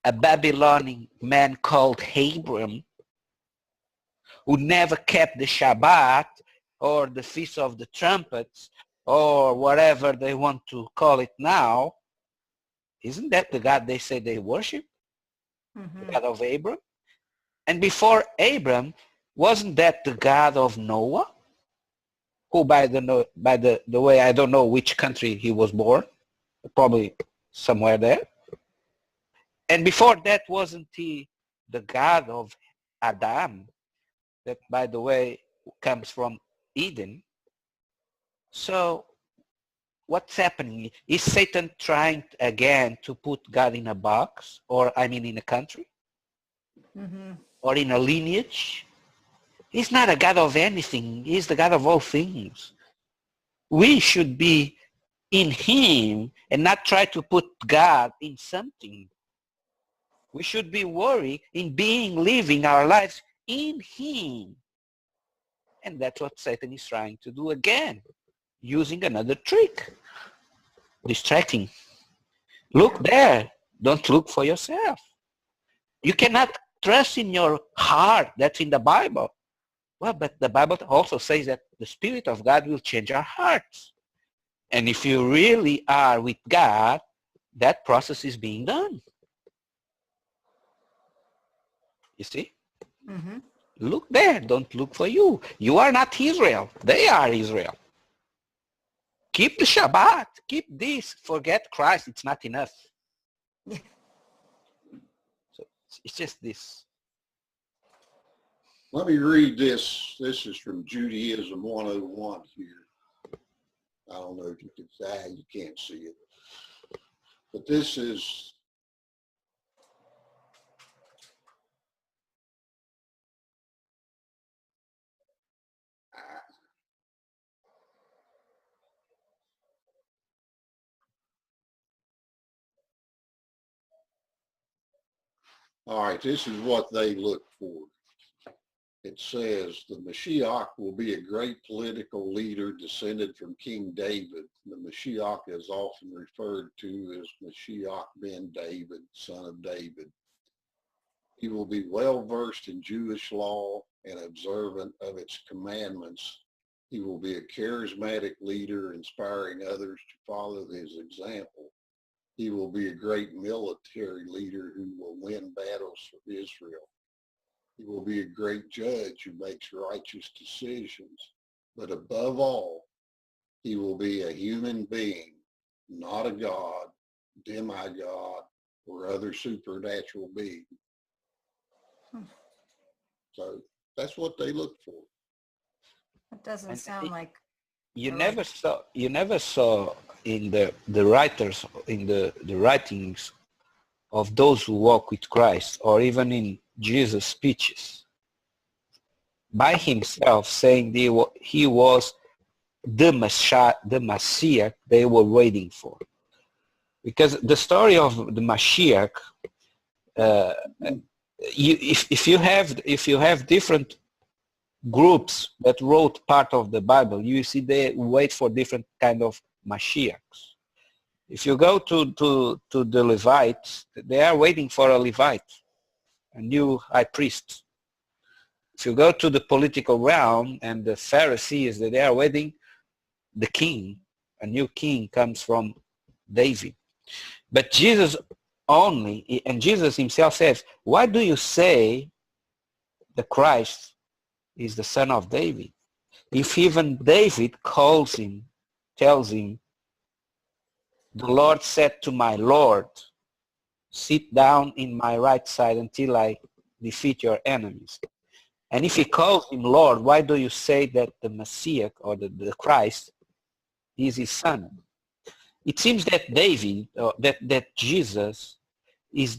a Babylonian man called Abram, who never kept the Shabbat or the Feast of the Trumpets or whatever they want to call it now, isn't that the God they say they worship? The God of Abram? And before Abram, wasn't that the God of Noah? Who, by the way, I don't know which country he was born, probably somewhere there. And before that, wasn't he the God of Adam, that, by the way, comes from Eden? So what's happening? Is Satan trying again to put God in a box, or I mean in a country, or in a lineage? He's not a God of anything. He's the God of all things. We should be in him and not try to put God in something. We should be worried in living our lives in him. And that's what Satan is trying to do again, using another trick, distracting. Look there. Don't look for yourself. You cannot trust in your heart. That's in the Bible. Well, but the Bible also says that the Spirit of God will change our hearts. And if you really are with God, that process is being done. You see? Look there. Don't look for you. You are not Israel. They are Israel. Keep the Shabbat. Keep this. Forget Christ. It's not enough. So it's just this. Let me read this. This is from Judaism 101 here. I don't know if you can say, you can't see it. But this is all right, this is what they look for. It says the Mashiach will be a great political leader descended from King David. The Mashiach is often referred to as Mashiach ben David, son of David. He will be well versed in Jewish law and observant of its commandments. He will be a charismatic leader, inspiring others to follow his example. He will be a great military leader who will win battles for Israel. He will be a great judge who makes righteous decisions. But above all, he will be a human being, not a god, demigod, or other supernatural being. So that's what they look for. It doesn't sound like you never saw in the writers, in the writings of those who walk with Christ, or even in Jesus' speeches, by himself saying he was the Mashiach they were waiting for. Because the story of the Mashiach, if you have different groups that wrote part of the Bible, you see they wait for different kind of Mashiachs. If you go to the Levites, they are waiting for a Levite, a new high priest. If you go to the political realm and the Pharisees, they are waiting the king. A new king comes from David. But Jesus only, and Jesus himself says, why do you say the Christ is the son of David? If even David tells him, the Lord said to my Lord, sit down in my right side until I defeat your enemies. And if he calls him Lord, why do you say that the Messiah or the Christ is his son? It seems that David, that Jesus is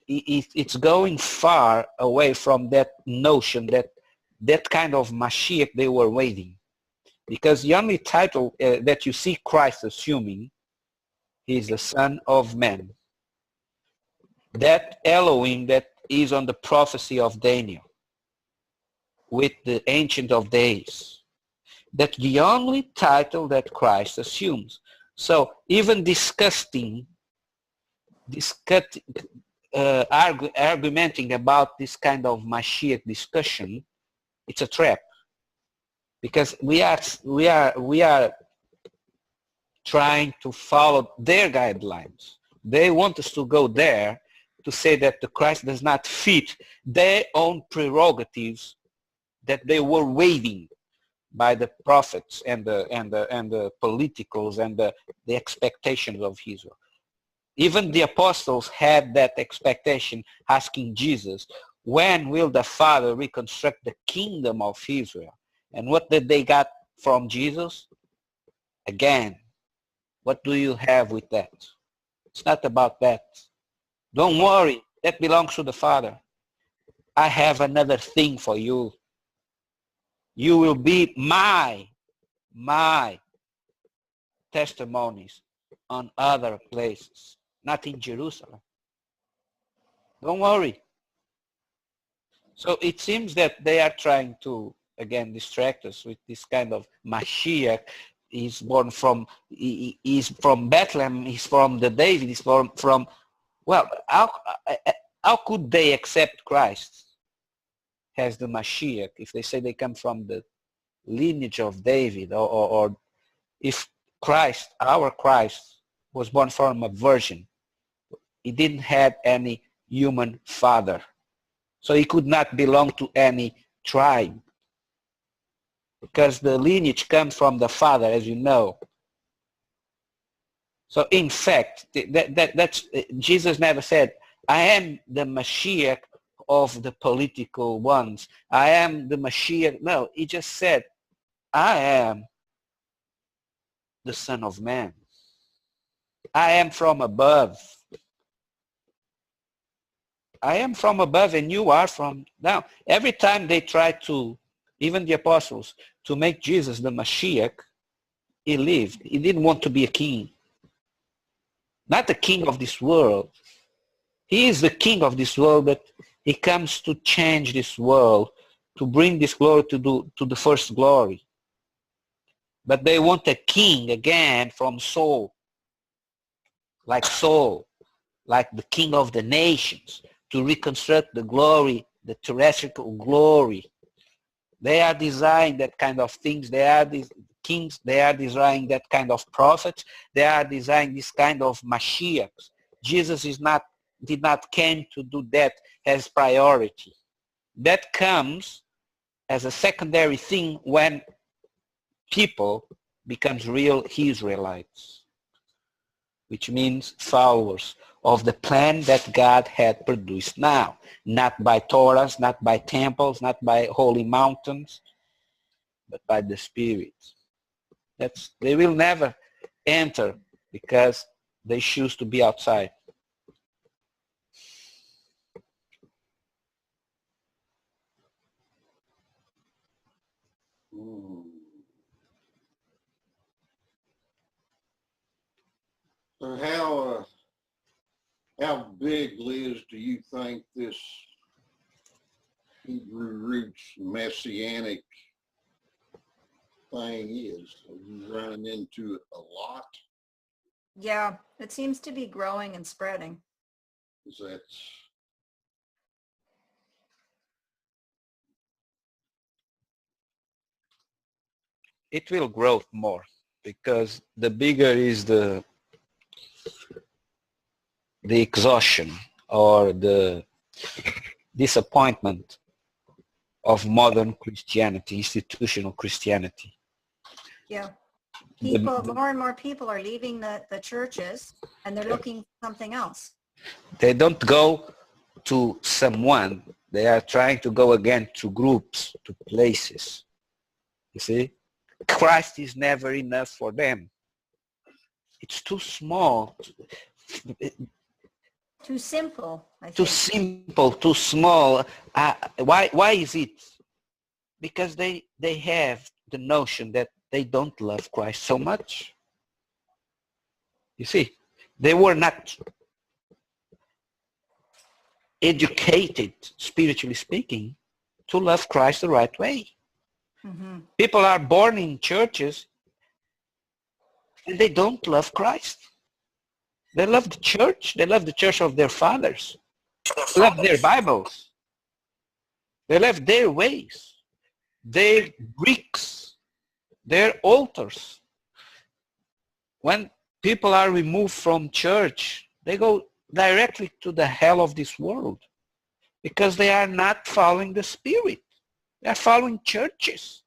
it's going far away from that notion, that kind of Mashiach they were waiting. Because the only title that you see Christ assuming is the Son of Man. That Elohim that is on the prophecy of Daniel with the Ancient of Days. That's the only title that Christ assumes. So even discussing argumenting about this kind of Mashiach discussion, it's a trap, because we are trying to follow their guidelines. They want us to go there to say that the Christ does not fit their own prerogatives that they were waiving by the prophets and the politicals and the expectations of Israel. Even the apostles had that expectation, asking Jesus, when will the Father reconstruct the kingdom of Israel? And what did they got from Jesus? Again, what do you have with that? It's not about that. Don't worry, that belongs to the Father. I have another thing for you. You will be my testimonies on other places, not in Jerusalem. Don't worry. So it seems that they are trying to, again, distract us with this kind of Mashiach. He's born from, he's from Bethlehem, he's from the David, he's from well, how could they accept Christ as the Mashiach if they say they come from the lineage of David, or if Christ, our Christ, was born from a virgin? He didn't have any human father, so he could not belong to any tribe, because the lineage comes from the Father, as you know. So in fact, that's Jesus never said, I am the Mashiach of the political ones. I am the Mashiach. No, he just said, I am the Son of Man. I am from above. I am from above and you are from down. Every time they try to, even the apostles, to make Jesus the Mashiach, he lived. He didn't want to be a king. Not the king of this world. He is the king of this world, but he comes to change this world, to bring this glory to the first glory. But they want a king again from Saul, like the king of the nations, to reconstruct the glory, the terrestrial glory. They are designing that kind of things. They are these kings. They are designing that kind of prophets. They are designing this kind of Mashiachs. Jesus did not came to do that as priority. That comes as a secondary thing when people becomes real Israelites, which means followers of the plan that God had produced now, not by Torahs, not by temples, not by holy mountains, but by the Spirit. They will never enter because they choose to be outside. So how big, Liz, do you think this Hebrew roots messianic thing is? Are you running into it a lot? Yeah, it seems to be growing and spreading. It will grow more because the bigger is the exhaustion or the disappointment of modern Christianity, institutional Christianity. Yeah. More and more people are leaving the churches and they're looking for something else. They don't go to someone. They are trying to go again to groups, to places. You see? Christ is never enough for them. It's too small. Too simple, I think. Too simple, too small. Why is it? Because they have the notion that they don't love Christ so much. You see, they were not educated, spiritually speaking, to love Christ the right way. Mm-hmm. People are born in churches and they don't love Christ. They love the church. They love the church of their fathers. They left their Bibles. They left their ways, their bricks, their altars. When people are removed from church, they go directly to the hell of this world because they are not following the Spirit. They are following churches.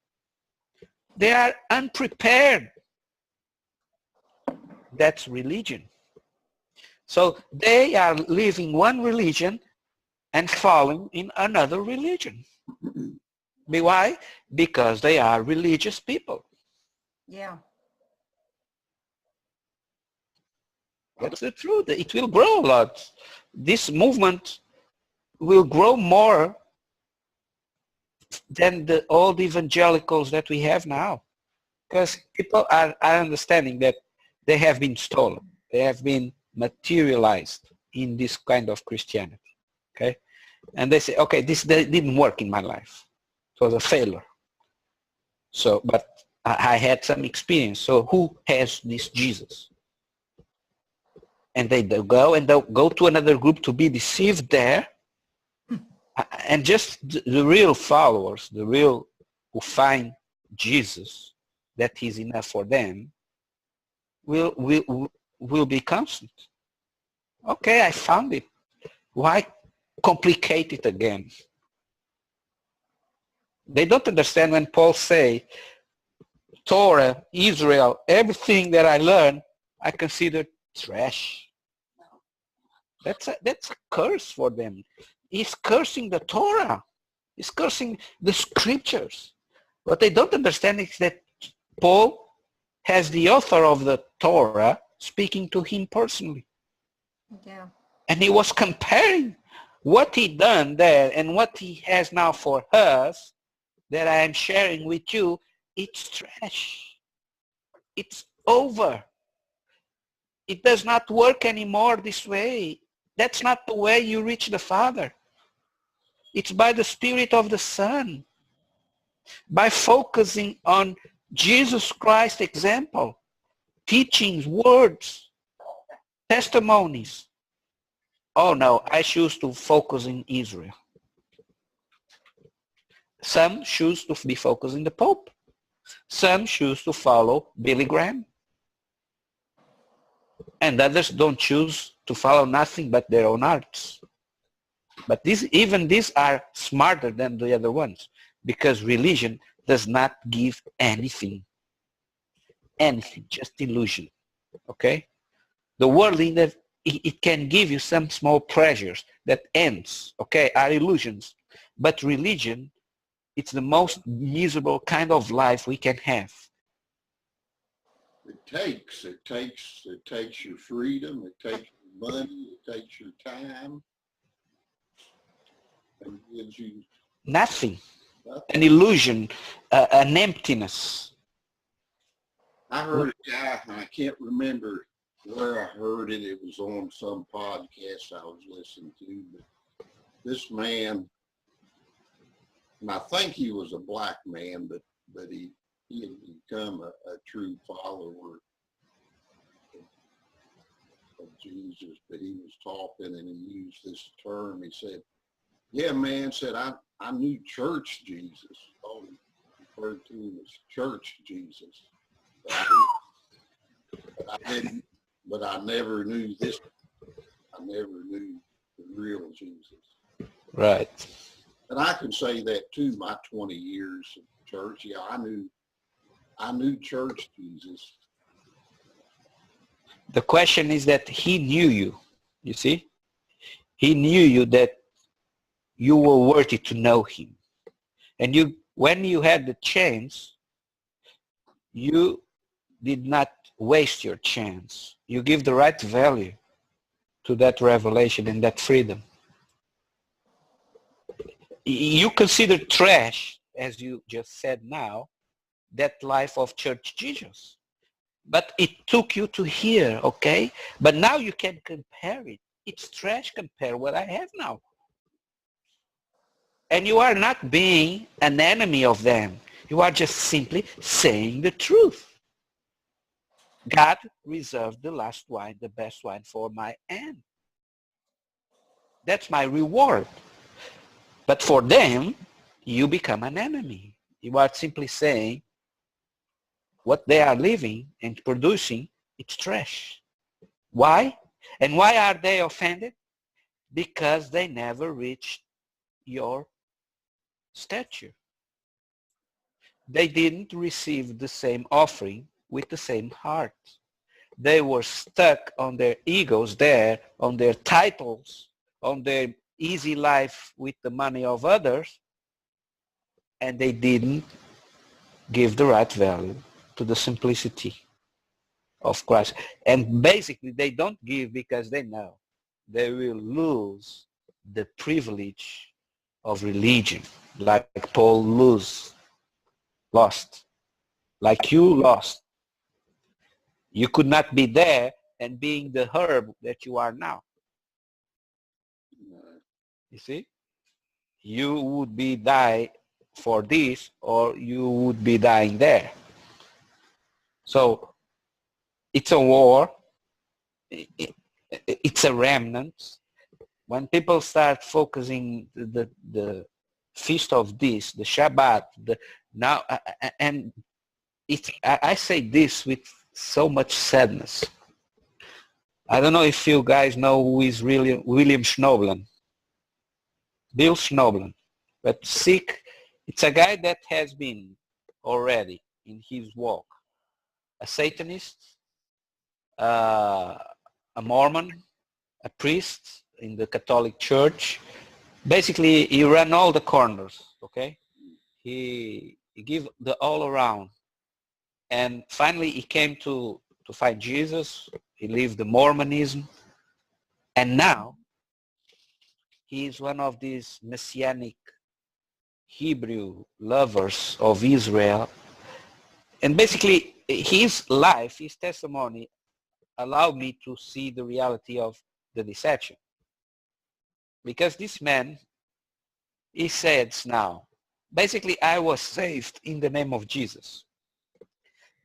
They are unprepared. That's religion. So they are living one religion and following in another religion. Why? Because they are religious people. Yeah. That's the truth. It will grow a lot. This movement will grow more than the old evangelicals that we have now. Because people are understanding that they have been stolen. They have been materialized in this kind of Christianity. Okay? And they say, okay, this didn't work in my life. It was a failure. So, but I had some experience. So who has this Jesus? And they'll go to another group to be deceived there. And just the real followers, the real who find Jesus, that is enough for them, will be constant. Okay, I found it. Why complicate it again? They don't understand when Paul say, Torah, Israel, everything that I learned, I consider trash. That's a curse for them. He's cursing the Torah. He's cursing the scriptures. What they don't understand is that Paul has the author of the Torah speaking to him personally. Yeah. And he was comparing what he done there and what he has now for us that I am sharing with you. It's trash. It's over. It does not work anymore this way. That's not the way you reach the Father. It's by the Spirit of the Son. By focusing on Jesus Christ's example, teachings, words, testimonies. Oh no, I choose to focus in Israel. Some choose to be focused in the Pope. Some choose to follow Billy Graham. And others don't choose to follow nothing but their own arts. But even these are smarter than the other ones because religion does not give anything. Anything, just illusion. Okay? The worldly, it can give you some small pleasures that ends, okay, are illusions. But religion, it's the most miserable kind of life we can have. It takes your freedom, it takes your money, it takes your time, and gives you Nothing. An illusion, an emptiness. I heard a guy, I can't remember where I heard it. It was on some podcast I was listening to, but this man, and I think he was a black man, but he had become a true follower of Jesus, but he was talking and he used this term. He said, yeah, man, said, I knew church Jesus. Oh, referred to him as church Jesus. But I never knew this. I never knew the real Jesus. Right. And I can say that too, my 20 years of church. Yeah, I knew church Jesus. The question is that he knew you, you see? He knew you that you were worthy to know him. And when you had the chance, you did not waste your chance. You give the right value to that revelation and that freedom. You consider trash, as you just said now, that life of church Jesus. But it took you to here, okay? But now you can compare it. It's trash compared what I have now. And you are not being an enemy of them. You are just simply saying the truth. God reserved the last wine, the best wine for my end. That's my reward. But for them, you become an enemy. You are simply saying what they are living and producing, it's trash. Why? And why are they offended? Because they never reached your stature. They didn't receive the same offering with the same heart. They were stuck on their egos there, on their titles, on their easy life with the money of others, and they didn't give the right value to the simplicity of Christ. And basically they don't give because they know they will lose the privilege of religion, like Paul lost, like you lost. You could not be there and being the herb that you are now. You see? You would be die for this, or you would be dying there. So it's a war. It's a remnant. When people start focusing the feast of this, the Shabbat, now, and I say this with so much sadness. I don't know if you guys know who is really William Schnoebelen, Bill Schnoebelen, but it's a guy that has been already in his walk a Satanist, a Mormon, a priest in the Catholic Church. Basically, he ran all the corners, okay? He gave the all around. And finally, he came to find Jesus. He lived the Mormonism. And now, he is one of these Messianic Hebrew lovers of Israel. And basically, his life, his testimony, allowed me to see the reality of the deception. Because this man, he says now, basically, I was saved in the name of Jesus.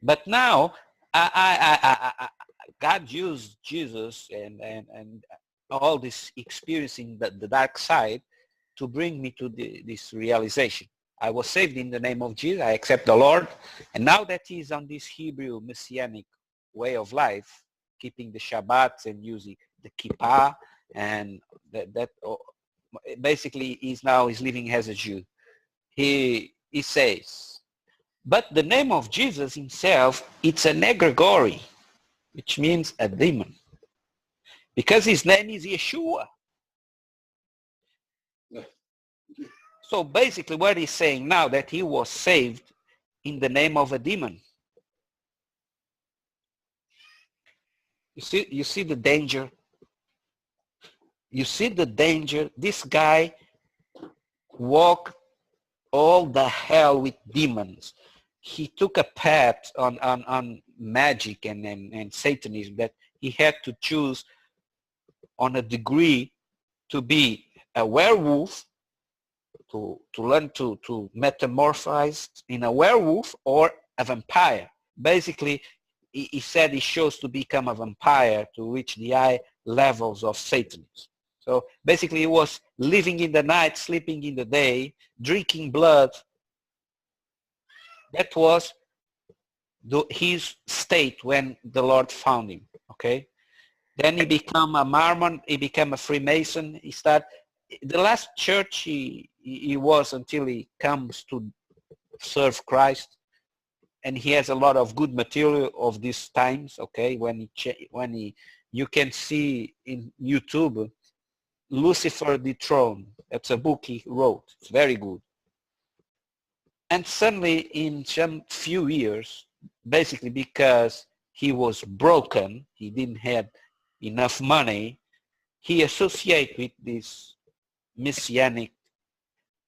But now, God used Jesus and all this experiencing the dark side to bring me to this realization. I was saved in the name of Jesus. I accept the Lord. And now that he's on this Hebrew Messianic way of life, keeping the Shabbat and using the kippah, and that basically he's living as a Jew. He says, but the name of Jesus himself, it's an egregore, which means a demon. Because his name is Yeshua. So basically what he's saying now, that he was saved in the name of a demon. You see the danger? You see the danger? This guy walked all the hell with demons. He took a path on magic and Satanism that he had to choose on a degree to be a werewolf, to learn to metamorphose in a werewolf, or a vampire. Basically, he said he chose to become a vampire to reach the high levels of Satanism. So basically he was living in the night, sleeping in the day, drinking blood. That was his state when the Lord found him, okay? Then he became a Mormon, he became a Freemason. He started, the last church he was until he comes to serve Christ. And he has a lot of good material of these times, okay? You can see in YouTube, Lucifer Dethroned. That's a book he wrote. It's very good. And suddenly in some few years, basically because he was broken, he didn't have enough money, he associated with these Messianic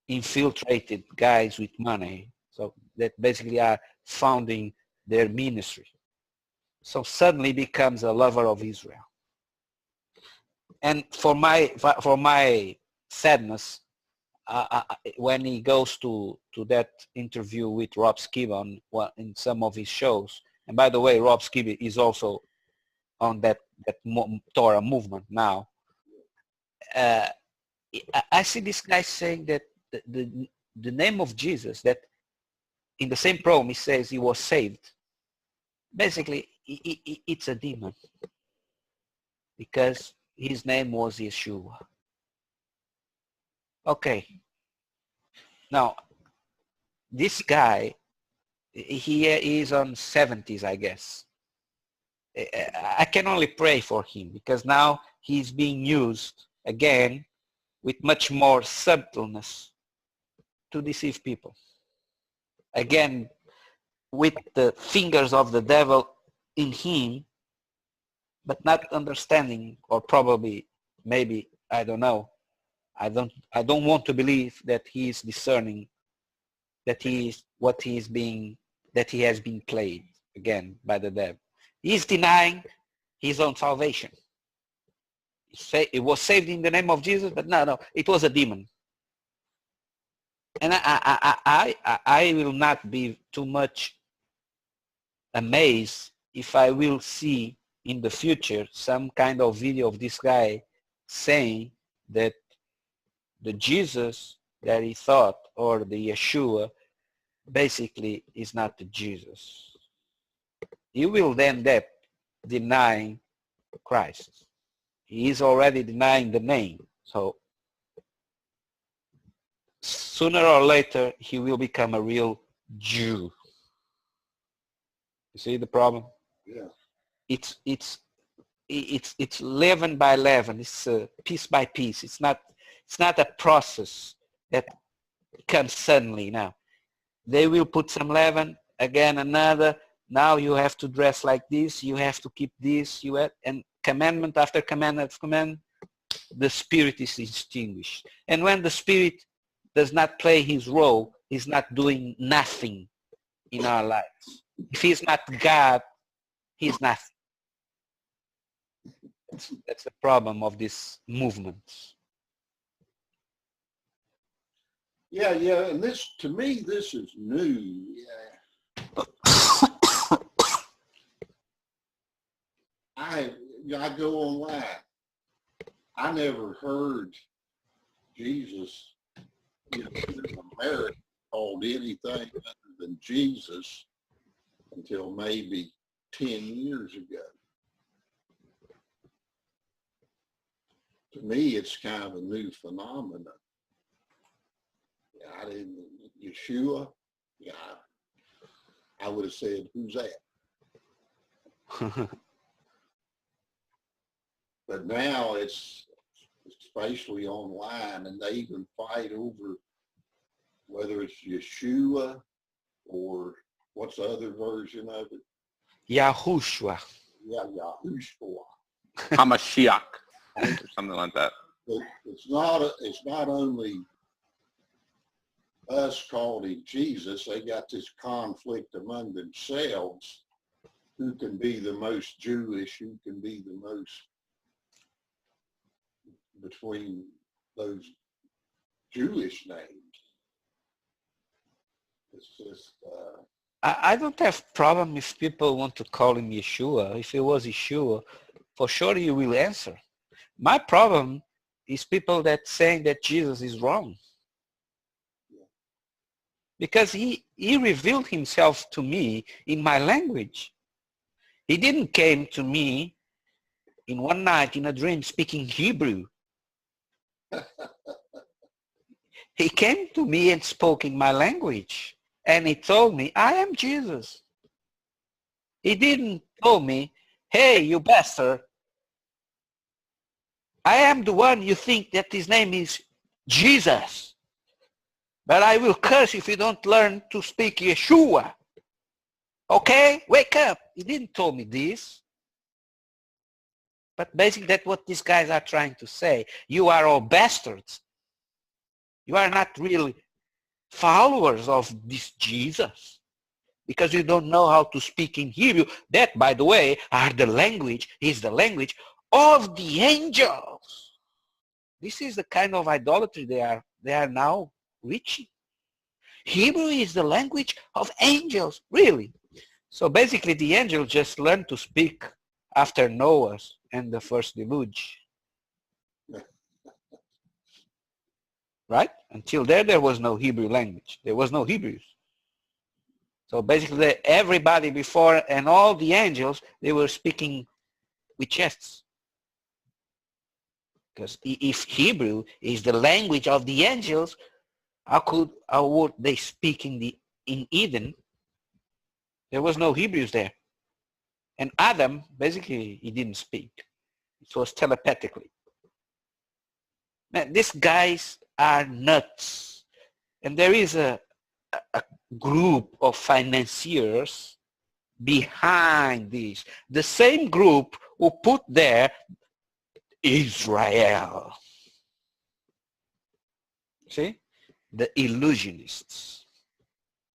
infiltrated guys with money. So that basically are founding their ministry. So suddenly becomes a lover of Israel. And for my sadness, when he goes to that interview with Rob Skiba in some of his shows, and by the way, Rob Skiba is also on that Torah movement now. I see this guy saying that the name of Jesus, that in the same poem he says he was saved. Basically, it's a demon because his name was Yeshua. Okay. Now, this guy, he is on 70s, I guess. I can only pray for him because now he's being used again with much more subtleness to deceive people. Again, with the fingers of the devil in him, but not understanding, or probably, maybe, I don't know. I don't want to believe that he is discerning that he is what he is being, that he has been played again by the devil. He's denying his own salvation. It was saved in the name of Jesus, but no, it was a demon. And I will not be too much amazed if I will see in the future some kind of video of this guy saying that the Jesus that he thought, or the Yeshua, basically is not the Jesus. He will end up denying Christ. He is already denying the name. So sooner or later, he will become a real Jew. You see the problem? Yeah. It's leaven by leaven. It's piece by piece. It's not a process that comes suddenly. Now they will put some leaven, again another. Now you have to dress like this. You have to keep this. And commandment after commandment after commandment, the spirit is extinguished. And when the spirit does not play his role, he's not doing nothing in our lives. If he's not God, he's nothing. That's the problem of this movement. Yeah, and this, to me, this is new. Yeah. I go online. I never heard Jesus in America called anything other than Jesus until maybe 10 years ago. To me, it's kind of a new phenomenon. Yeah, I didn't, Yeshua, yeah, I would have said, who's that? But now it's especially online, and they even fight over whether it's Yeshua or what's the other version of it? Yehoshua. Yeah, Yehoshua. Mashiach, or something like that. But it's not only us called him Jesus. They got this conflict among themselves. Who can be the most Jewish? Who can be the most between those Jewish names? It's just. I don't have problem if people want to call him Yeshua. If it was Yeshua, for sure you will answer. My problem is people that saying that Jesus is wrong. Because he revealed himself to me in my language. He didn't came to me in one night in a dream speaking Hebrew. He came to me and spoke in my language. And he told me, I am Jesus. He didn't tell me, hey, you bastard. I am the one you think that his name is Jesus. But I will curse if you don't learn to speak Yeshua. Okay? Wake up. He didn't tell me this. But basically that's what these guys are trying to say. You are all bastards. You are not really followers of this Jesus because you don't know how to speak in Hebrew. That, by the way, is the language of the angels. This is the kind of idolatry they are now reaching. Hebrew is the language of angels, really. So basically the angels just learned to speak after Noah and the first deluge. right? Until there was no Hebrew language. There was no Hebrews. So basically everybody before and all the angels, they were speaking with chests. Because if Hebrew is the language of the angels, how would they speak in Eden? There was no Hebrews there. And Adam, basically, he didn't speak. It was telepathically. Man, these guys are nuts. And there is a group of financiers behind this. The same group who put there Israel. See? The illusionists.